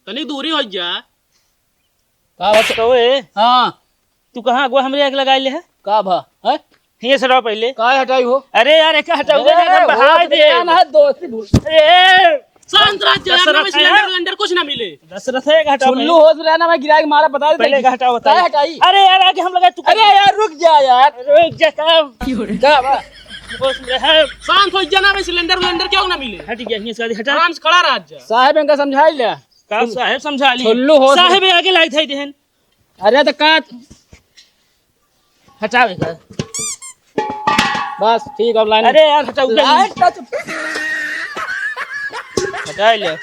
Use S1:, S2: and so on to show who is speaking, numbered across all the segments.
S1: तनी दूरी हो जा।
S2: का बस
S3: कहो
S2: हाँ
S3: तू कहाँ अगवा हमरे आग लगाई ले है?
S2: का भा है
S3: हिये से रहो पहले।
S2: का हटाई हो
S3: अरे यार एक हटाओ दे
S2: अरे,
S3: हम बहाय दे।
S2: ना है दोस्ती भूल
S3: ए
S1: शांत रह जा,
S3: दशरथ
S1: ना में
S3: है?
S1: सिलेंडर विलेंडर कुछ ना मिले।
S3: दशरथ है, एक हटाओ
S2: चुल्लू होश में रहना, मैं गिरा के मारा बता दे
S3: पहले का हटाओ
S2: का
S3: बताइए।
S2: हटाई
S3: अरे यार आगे हम लगाए तू।
S2: अरे यार रुक जा यार
S3: रुक जा काम
S2: का बा
S3: बस में है।
S1: शांत हो जा, ना में सिलेंडर विलेंडर क्यों ना मिले।
S3: हट गया हिये से हटा।
S1: आराम से खड़ा रह जा।
S2: साहब इनका समझाई ले
S3: का साहब समझा ली।
S2: चुल्लू होश में-
S3: साहब आगे लाई थई देहन।
S2: अरे तो का
S3: हटावे का।
S2: बस ठीक अब लाइन
S3: अरे यार हटाओ
S2: लाइट टच
S3: हटा ले।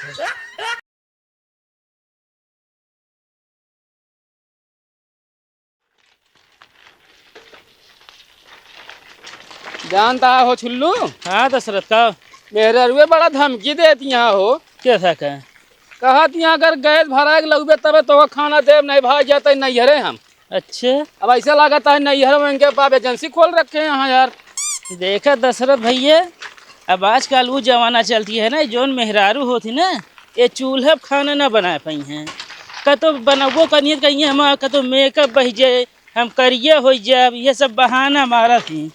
S2: जानता हो छुल्लू
S3: हाँ दशरथ का
S2: मेरे रुए बड़ा धमकी देती यहाँ हो
S3: कैसा का?
S2: कहत यहाँ अगर गैस भरा के लगबे तबे तो खाना देव नहीं भाग जाते नैहरे हम।
S3: अच्छा
S2: अब ऐसा लगता है नैहर में इनके पाप एजेंसी खोल रखे हैं यहाँ यार।
S3: देखा दशरथ भैया, अब आजकल वो जमाना चलती है ना, जोन मेहरारू होती ना ये चूल्हा खाना ना बना पाई हैं। कतो बनबो करिए कहिए हम कतो मेकअप बह जाए, हम करिए हो जाए, ये सब बहाना मारा थी।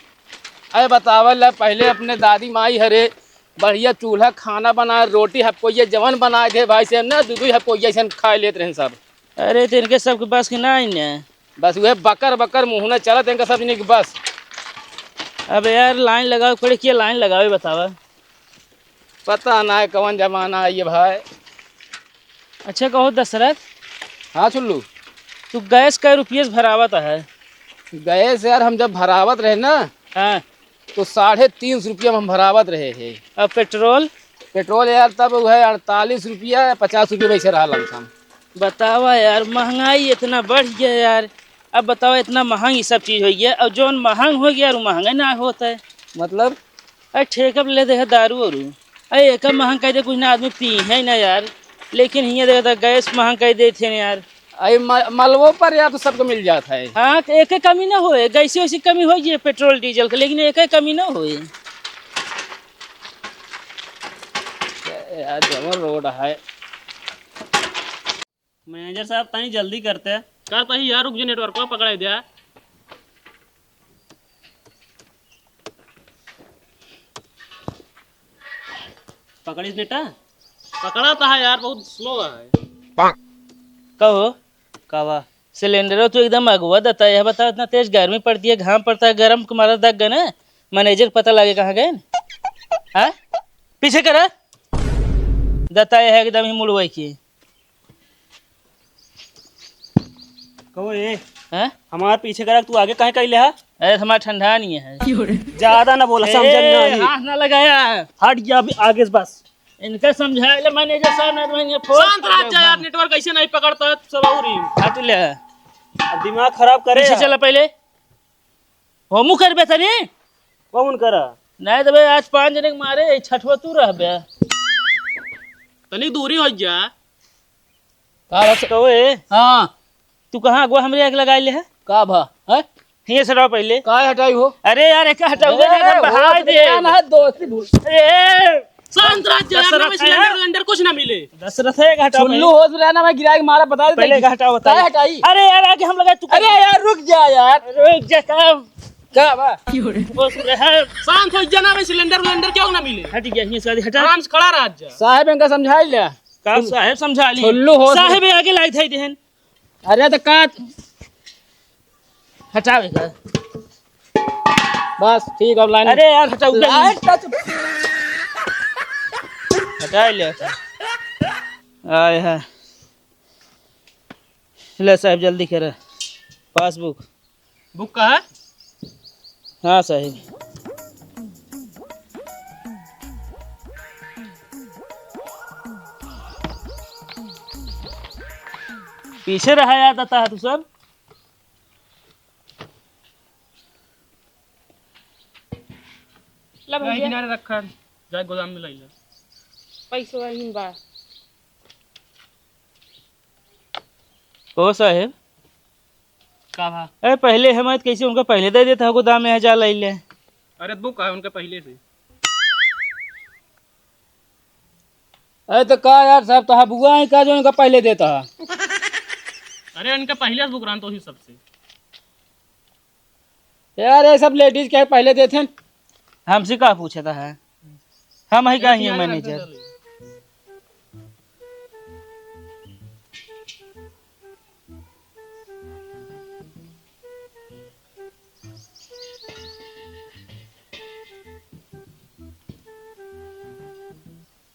S2: अरे बतावल पहले अपने दादी माई हरे बढ़िया चूल्हा खाना बनाए, रोटी हपकोइए जवन बनाए थे भाई से ना दूध हपकोइए ऐसे खा लेते रहे सब।
S3: अरे तो इनके सबके पास की ना
S2: बस वह बकर बकर मुँह चलत इनका सब इन्हीं के बस।
S3: अब यार लाइन लगाओ पड़े, क्या लाइन लगाओ बतावा।
S2: पता ना है कौन जमाना है ये भाई।
S3: अच्छा कहो दशरथ,
S2: हाँ छुल्लू
S3: तू गैस कै रुपये से भरावत है?
S2: गैस यार हम जब भरावत रहे ना
S3: हाँ
S2: तो 350 रुपया में हम भरावत रहे थे।
S3: अब पेट्रोल
S2: पेट्रोल यार तब वो है 48 रुपया 50 रुपये वैसे रहा लमसम।
S3: बतावा यार, महंगाई इतना बढ़ गया यार। अब बताओ इतना महंग ये सब चीज़ हो गया, और जो महंग हो गया वो महंगा ना होता है।
S2: मतलब
S3: अरे ठेका पे ले दे है दारू और अरे एक महंग कह दे कुछ ना आदमी पी है ना यार, लेकिन हियाँ देखा गैस महंग कह देते हैं यार।
S2: अरे मलबों पर यार तो सबको मिल जाता है।
S3: हाँ तो एक कमी ना होए, गैसे वैसी कमी हो गई पेट्रोल डीजल का, लेकिन एक कमी ना होए।
S2: यार जमर रोड है।
S1: मैनेजर साहब तनी जल्दी करते हैं। कल तही यार रुक जो, नेटवर्क को पकड़े दिया। पकड़िस नेटा पकड़ा था यार, बहुत स्लो है।
S3: कहो कावा सिलेंडर तो एकदम अगुआ देता है। बताओ इतना तेज गर्मी पड़ती है, घाम पड़ता है, गर्म तुम्हारा दग गए ना, मैनेजर पता लगे कहाँ गए। हाँ पीछे करा देता है एकदम ही मुड़वाई की।
S1: कहो ये
S3: हाँ
S1: हमारे पीछे करा, तू आगे कहीं कहीं ले।
S3: अरे हमारा ठंडा नहीं है।
S1: ज्यादा ना बोला, समझ
S3: ए,
S1: ना
S3: हाथ ना लगाया।
S1: हट गया अभी आगे से बस।
S3: इनका समझाए ले मैनेजर साहब ने तो फोन
S1: शांत रह जा यार, नेटवर्क ऐसे नहीं पकड़ता है सब और ही।
S3: हट ले।
S1: अब दिमाग खराब करे।
S3: पीछे चला पहले होमू कर बे तनी।
S1: कौन करा?
S3: नहीं तो भाई आज 5 जने के मारे छठवा तू रह बे।
S1: तनी दूरी हो जा।
S2: का बस
S3: कहो
S2: हाँ
S3: तू कहाँ अगवा हमरे आग लगाई ले है?
S2: का भा है
S3: हिये से रहो पहले।
S2: का हटाई हो
S3: अरे यार एक हटाओ दे हम बहाय दे।
S2: ना है दोस्ती भूल
S3: ए
S1: शांत रह जा,
S3: दशरथ
S1: ना में
S3: है?
S1: सिलेंडर विलेंडर कुछ ना मिले।
S3: दशरथ है, एक हटाओ
S2: चुल्लू होश में रहना, मैं गिरा के मारा बता दे
S3: पहले का हटाओ
S2: का
S3: बताइए।
S2: हटाई
S3: अरे यार आगे हम लगाए तू।
S2: अरे यार रुक जा यार
S3: रुक जा काम
S2: का बा
S3: बस में है।
S1: शांत हो जा, ना में सिलेंडर विलेंडर क्यों ना मिले।
S3: हट गया हिये से हटा।
S1: आराम से खड़ा रह जा।
S2: साहब इनका समझाई ले
S3: का साहब समझा ली।
S2: चुल्लू होश में-
S3: साहब आगे लाई थई देहन।
S2: अरे तो का
S3: हटावे का।
S2: बस ठीक अब लाइन
S3: अरे यार हटाओ
S2: लाइट टच
S3: हटा ले। आए है ले साहब जल्दी कर पासबुक।
S1: बुक का है?
S3: हाँ साहब पीछे रहा याद आता है तू सब।
S1: यही किनारे रखा है, जाए गोदाम में लाई ले।
S4: पैसा ही बा।
S3: ओ साहेब
S1: का भा?
S3: अरे पहले हम कैसे उनका पहले दे देता गोदाम में जा लाई ले।
S1: अरे बुक है उनके पहले से।
S2: अरे तो का यार साहब तो बुआ है का जो इनका पहले देता है।
S1: अरे इनका पहले से बुक रहा तो ही सबसे।
S2: यार ये सब लेडीज क्या पहले देते हैं।
S3: हमसे का पूछा था है? हम ही का ही हैं मैनेजर।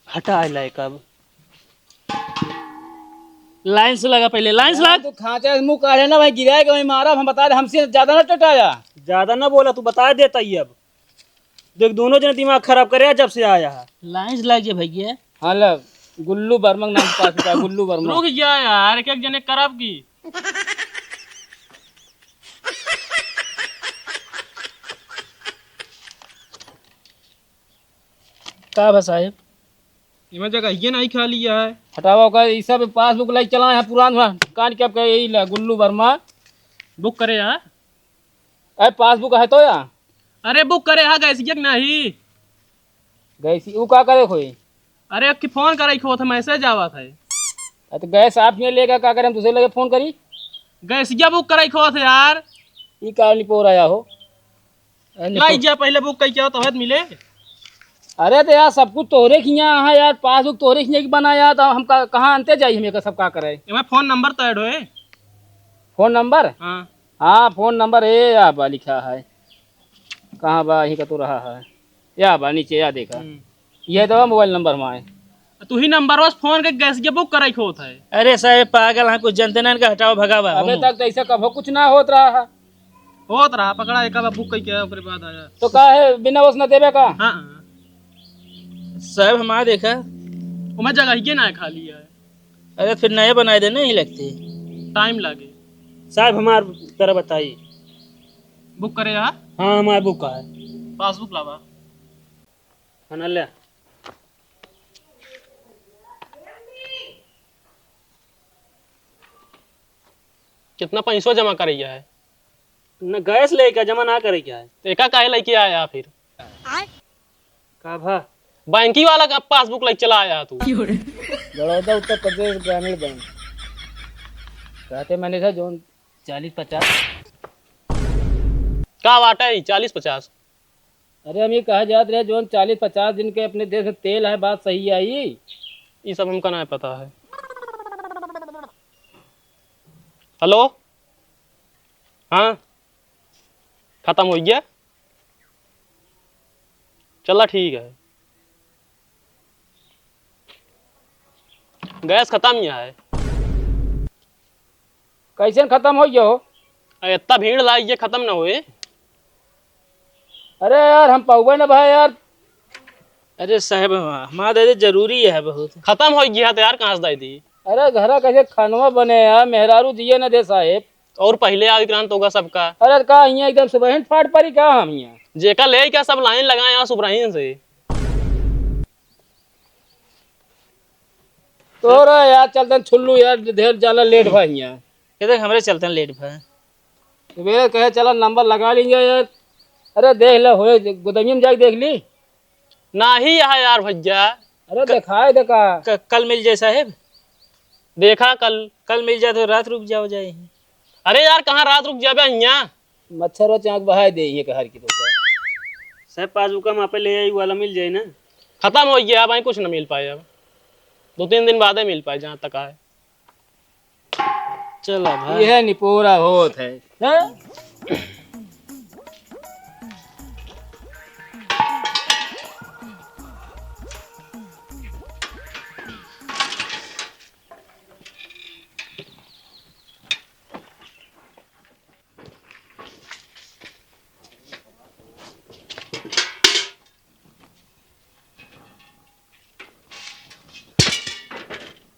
S3: हटा लाए कब लाइन से लगा, पहले लाइन से लगा।
S2: तो खांचा से मुंह काढ़े ना भाई, गिराएगा वही मारा। हम बता रहे हमसे ज्यादा ना टटाया।
S1: ज्यादा ना बोला, तू बता देता ही। अब देख दोनों जने दिमाग खराब करे जब से आया है।
S3: लाइन से लग जाए भैया।
S2: हाँ ल गुल्लू वर्मा के नाम से पास होता है, गुल्लू वर्मा।
S1: रुक जा यार, एक एक जने करब की।
S3: का बा साहेब?
S1: इमे जगह ये नहीं खा लिया है।
S2: हटावा का ये सब पासबुक लाइक चला है पुराना कान के। आपका यही ला गुल्लू वर्मा
S1: बुक करे यार।
S2: अरे पासबुक है तो या
S1: अरे बुक करे हा गैस ये नहीं
S2: गैस वो का करे खोई।
S1: अरे की फोन करे खो था, मैसेज आवा था।
S2: तो गैस आप नहीं लेगा का करें, हम दूसरे लगे फोन करी।
S1: गैस ये बुक करे खो थे यार।
S2: ये कार नहीं पोर आया हो।
S1: लाई जा पहले बुक कई क्या तो हद मिले।
S2: अरे तो यार सब कुछ तोहरे खिया है यार, पासबुक तोहरे खिया की बनाया। तो हम कहाँ अंते जाइए हमें का सब का करे।
S1: इमे फोन नंबर तो ऐड होए।
S2: फोन नंबर
S1: हां
S2: हाँ फोन नंबर है या बा लिखा है। कहाँ बा यही का तो रहा है या बा नीचे या देखा। ये तो मोबाइल नंबर हमारे।
S1: तू ही नंबर बस फोन के गैस ये बुक करे खो था।
S3: अरे साहेब पागल हैं, कुछ जनते ना इनका हटाओ भगावा।
S2: अबे तक तो ऐसा कभी कुछ ना होत रहा है।
S1: होत रहा पकड़ा एक बार बुक कई क्या ऊपर बाद आया।
S2: तो का है बिना वस न देवे का।
S1: हां
S3: साहब हमारा देखा।
S1: उमे जगह ये ना खा लिया है।
S3: अरे फिर नए बनाए देने ही लगते।
S1: टाइम लागे।
S3: साहब हमार तरह बताइए।
S1: बुक करे यार।
S3: हाँ हमारा बुक है।
S1: पासबुक लावा।
S3: खाना ले।
S1: कितना पैसा जमा करे है?
S3: न गैस लेके जमा ना करे क्या है?
S1: तो एका काहे लेके आया फिर?
S3: का भा
S1: बैंकी वाला का पासबुक लेके चला आया तू।
S2: बड़ौदा उत्तर प्रदेश ग्रामीण बैंक कहते मैनेजर जोन 40-50।
S1: का बात है 40-50?
S2: अरे हम ये कहा जात रहे जोन 40-50 दिन के अपने देश में तेल है। बात सही आई।
S1: ये सब हमका नहीं पता है। हेलो हाँ खत्म हो गया। चला ठीक है। गैस खत्म ही है।
S2: कैसे खत्म हो गया हो।
S1: इतना भीड़ लाई ये खत्म ना हुए।
S2: अरे यार हम पहुए ना भाई यार।
S3: अरे साहब हमारा दे जरूरी है बहुत।
S1: खत्म हो गया तो यार कहाँ से दी।
S2: अरे घर कैसे खानवा बने यार, मेहरारू दिए ना दे साहेब।
S1: और पहले आविक्रांत होगा सबका।
S2: अरे का यहाँ एकदम सुबह फाट पड़ी का हम यहाँ।
S1: जेका ले क्या सब लाइन लगाए यहाँ सुब्राहीन से।
S2: तो रे यार चलते छुल्लू यार ढेर जाला लेट भाई यहाँ।
S3: कहते हमारे चलते हैं लेट भाई।
S2: वे कहे चला नंबर लगा लीजिए यार। अरे देख ले हो गोदामी में जाके देख ली।
S1: ना ही है यार भैया।
S2: अरे देखा देखा
S3: कल मिल जाए साहेब।
S1: देखा कल
S3: मिल जाए तो रात रुक जाओ जाए।
S1: अरे यार कहाँ रात रुक जाबे यहाँ।
S2: मच्छर चाँक बहा दे ये कहर की तो
S3: साहब पासबुक वहाँ पे ले आई वाला मिल जाए ना।
S1: खत्म हो गया भाई, कुछ ना मिल पाए। अब 2-3 दिन बाद ही मिल पाए जहाँ तक आए।
S3: चलो भाई
S2: यह निपोरा होत है।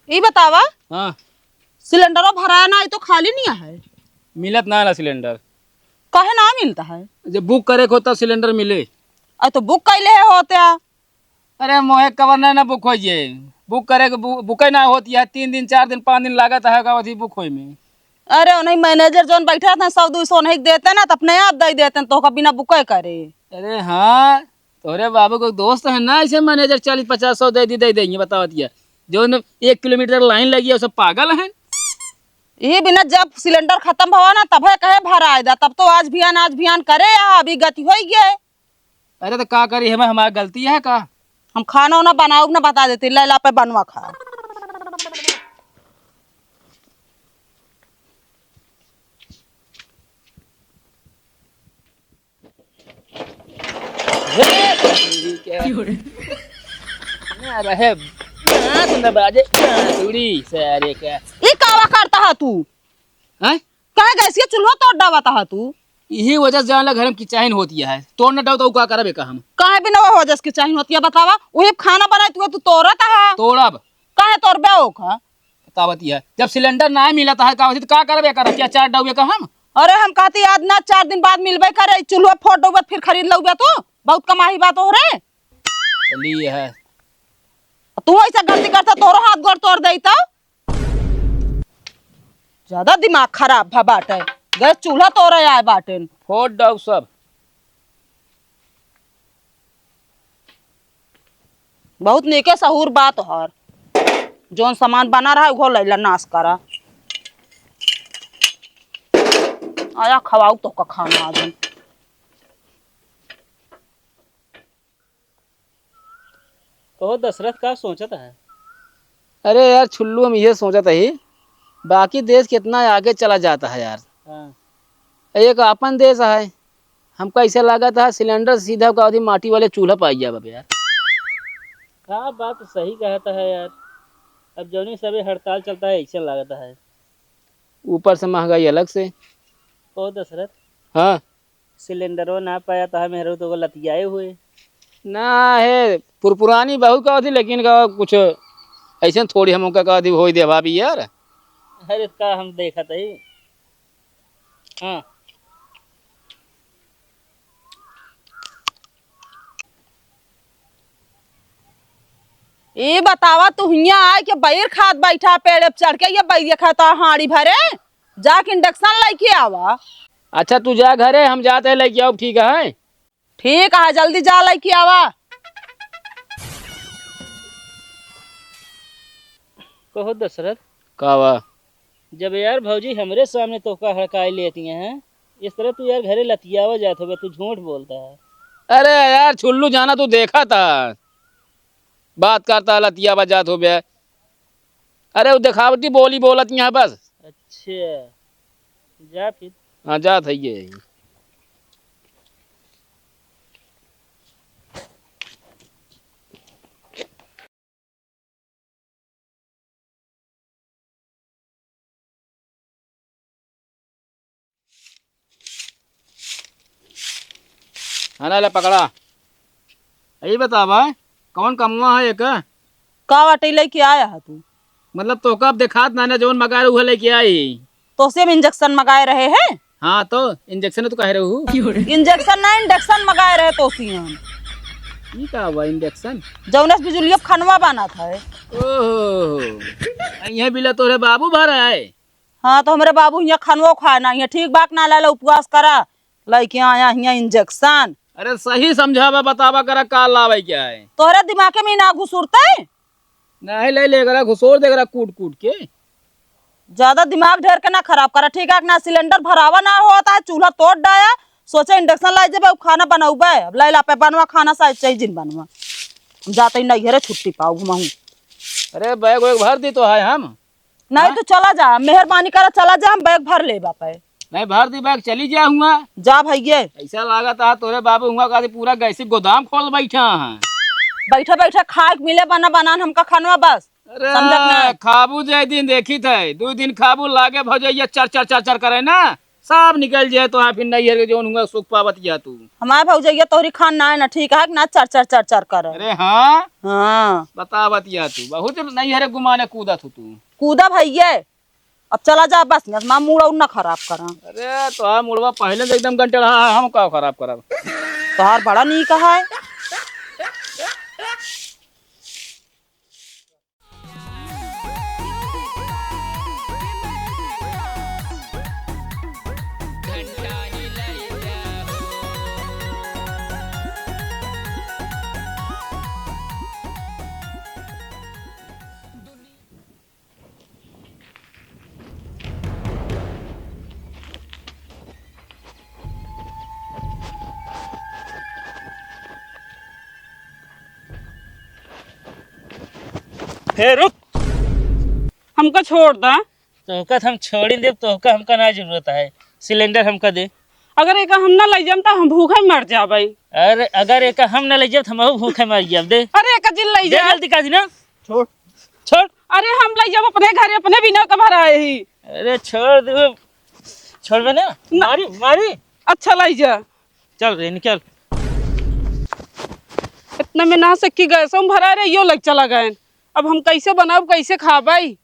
S4: ये बतावा
S2: हाँ
S4: सिलेंडरों भराया ना, ये तो खाली नहीं है।
S2: मिलत ना ना सिलेंडर।
S4: कहे ना मिलता है?
S2: जब बुक करे को तब सिलेंडर मिले।
S4: तो बुक कैले है होते हैं।
S2: अरे मोहे कवर ना बुक हो जाए। बुक करे बुक ना होती है 3 दिन 4 दिन 5 दिन लागत है का बुक होई में।
S4: अरे नहीं मैनेजर जोन बैठा था 100-200 नहीं देते ना तो अपने आप दे देते हैं, तो का बिना बुक करे।
S2: अरे हाँ तोरे बाबू को दोस्त है ना ऐसे मैनेजर 40-50-100 दे देंगे बताओ दिया। जो 1 किलोमीटर लाइन लगी है, वो सब पागल हैं।
S4: ये बिना जब सिलेंडर खत्म भवा ना तब कहे भरा आयदा, तब तो आज बिहान करे यहाँ अभी गति हो गया है।
S2: अरे तो का करी, हमें हमारी गलती है का?
S4: हम खाना उना बनाओ ना बता देते, लैला पे बनवा खा।
S2: रहे न बाजे चूड़ी सारे का।
S4: ये कावा करता है तू?
S2: हैं?
S4: कहे गैसिया चूल्हा तोड़ डावाता है तू?
S2: यही वजह से जान घर में किचाइन होती है, तोड़ न डाउ तो का करबे का हम?
S4: कहे बिना वो वजह की चाहिए होती है बतावा? वही खाना बनाए तू तोड़ता है?
S2: तोड़ब
S4: कहे तोड़बे ओखा?
S2: बतावती है, जब सिलेंडर ना मिलता है का तो का करबे कर, क्या चार डाउबे का हम?
S4: अरे हम कहते आज ना 4 दिन बाद मिलबे करे, चूल्हा फोड़ दोगे फिर खरीद लोगे तो बहुत कमाही बात हो रे।
S2: चलिए है
S4: तू ऐसा गलती करता तोरो हाथ गोड़ तोड़ देता। ज्यादा दिमाग खराब भा बाटे, गैस चूल्हा तोड़ आए बाटे।
S2: फोड़ डाउ सब।
S4: बहुत नेके सहूर बात हर, जोन सामान बना रहा है वो लैला नाश करा। आया खवाऊ तो का खाना आज।
S1: कहो दशरथ का सोचता है?
S2: अरे यार छुल्लू, हम ये सोचा था ही, बाकी देश कितना आगे चला जाता है यार,
S1: हाँ।
S2: एक अपन देश है, हमको ऐसा लगा था सिलेंडर सीधा का माटी वाले चूल्हा पाई जाए बाबा यार।
S1: हाँ बात तो सही कहता है यार, अब जौनी सबे हड़ताल चलता है ऐसा लगता है।
S2: ऊपर से महंगाई अलग से।
S1: कहो दशरथ,
S2: हाँ
S1: सिलेंडरों ना पाया तो हमें हरू तो लतियाए हुए।
S2: ना है पुरानी बहुत का थी, लेकिन का कुछ ऐसे थोड़ी हम का हो दे भाभी यार।
S1: अरे का हम देखा था ही। हाँ
S4: ये बतावा तू यहाँ आए के बैर खाद बैठा पेड़ पे चढ़ के, ये बैरिया खाता हाड़ी भरे जाके इंडक्शन लेके आवा।
S2: अच्छा तू जा घरे, हम जाते हैं लेके आओ, ठीक है?
S4: ठीक है जल्दी जा लेके आवा।
S1: कहो दशरथ,
S2: कावा
S1: जब यार भौजी हमरे सामने तो का हड़काई लेती हैं, इस तरह तू यार घरे लतियावा जात हो, तू झूठ बोलता है।
S2: अरे यार छुल्लू जाना तू देखा था, बात करता लतिया बजात हो गया। अरे वो दिखावटी बोली बोलत यहाँ बस।
S1: अच्छा जा फिर।
S2: हाँ जात है ये। हाँ ले पकड़ा। यही बता भाई कौन कमुआ है एक?
S4: का वाटे लेके आया है तू?
S2: मतलब तो कब देखात ना जोन मगार उहे लेके आई।
S4: तो से इंजेक्शन मंगाए रहे हैं?
S2: हाँ तो इंजेक्शन तो कह रहे हो।
S4: इंजेक्शन ना इंडक्शन मंगाए रहे तो
S2: ये का हुआ इंजेक्शन?
S4: जौनस बिजुलिया खनवा बना था।
S2: ओहो यहाँ बिला तोरे बाबू भर आए।
S4: हाँ तो हमारे बाबू यहाँ खनवो खाना यहाँ ठीक बात ना लाला उपवास करा लेके आया यहाँ इंजेक्शन।
S2: अरे सही समझावा बतावा करा का लावे क्या है?
S4: तोहरे दिमाग में ना घुसुरते?
S2: नहीं ले लेकर घुसोर देकर कूट कूट के।
S4: ज्यादा दिमाग ढेर के ना खराब करा, ठीक है ना? सिलेंडर भरावा ना होता है, चूल्हा तोड़ डाया, सोचे इंडक्शन लाई जब खाना बनाऊबे, अब लाइला पे बनवा खाना चाहिए जिन बनवा। हम जाते ही नहीं है छुट्टी पाऊ घुमाऊ।
S2: अरे बैग वैग भर दी तो है हम।
S4: नहीं तो चला जा, मेहरबानी करा चला जा, हम बैग भर ले बापे।
S2: नहीं भर दी बैग चली जा हुआ।
S4: जा भैया।
S2: ऐसा लगा था तोरे बाबू हुआ का पूरा गैसी गोदाम खोल बैठा है।
S4: बैठे बैठे खाए मिले बना बनान हमका खानवा बस।
S2: अरे खाबू जे दिन देखी थे 2 दिन खाबू लागे भौजैया चर चर चर चर करे ना, सब निकल जाए तो फिर नहीं है जो हुआ सुख पावत या तू।
S4: हमारे भौजैया तोहरी खान ना है ना, ठीक है ना? चर चर चर चर करे।
S2: अरे हाँ
S4: हाँ
S2: बतावत या तू बहुत नहीं है गुमाने कूदा तू।
S4: कूदा भैया, अब चला जा बस, माँ मूड़ा ना खराब करा।
S2: अरे तो मुड़वा पहले से एकदम घंटे रहा, हम का खराब करा?
S4: तोहार बड़ा नीक है।
S1: हे रुक,
S5: हमका छोड़ दा।
S3: तोहका हम छोड़ी देव, तोहका हमका ना जरूरत है, सिलेंडर हमका दे।
S5: अगर एक हम ना ले जाम तो हम भूखे मर जाबे।
S3: अरे अगर एक हम न ले जाब तो हम भूखे मर जाब। दे
S5: अरे एक जिल ले
S3: दे
S5: जा।
S3: जल्दी काजी ना।
S1: छोड़
S3: छोड़।
S5: अरे हम ले जाब अपने घर, अपने बिना कबर आए ही।
S3: अरे छोड़ दे, छोड़ बे ना। मारी मारी।
S5: अच्छा ले जा।
S3: चल रे निकल।
S5: इतना में ना सकी गैस हम भरा रहे, यो लग चला गए। अब हम कैसे बनाब, कैसे खाबाई?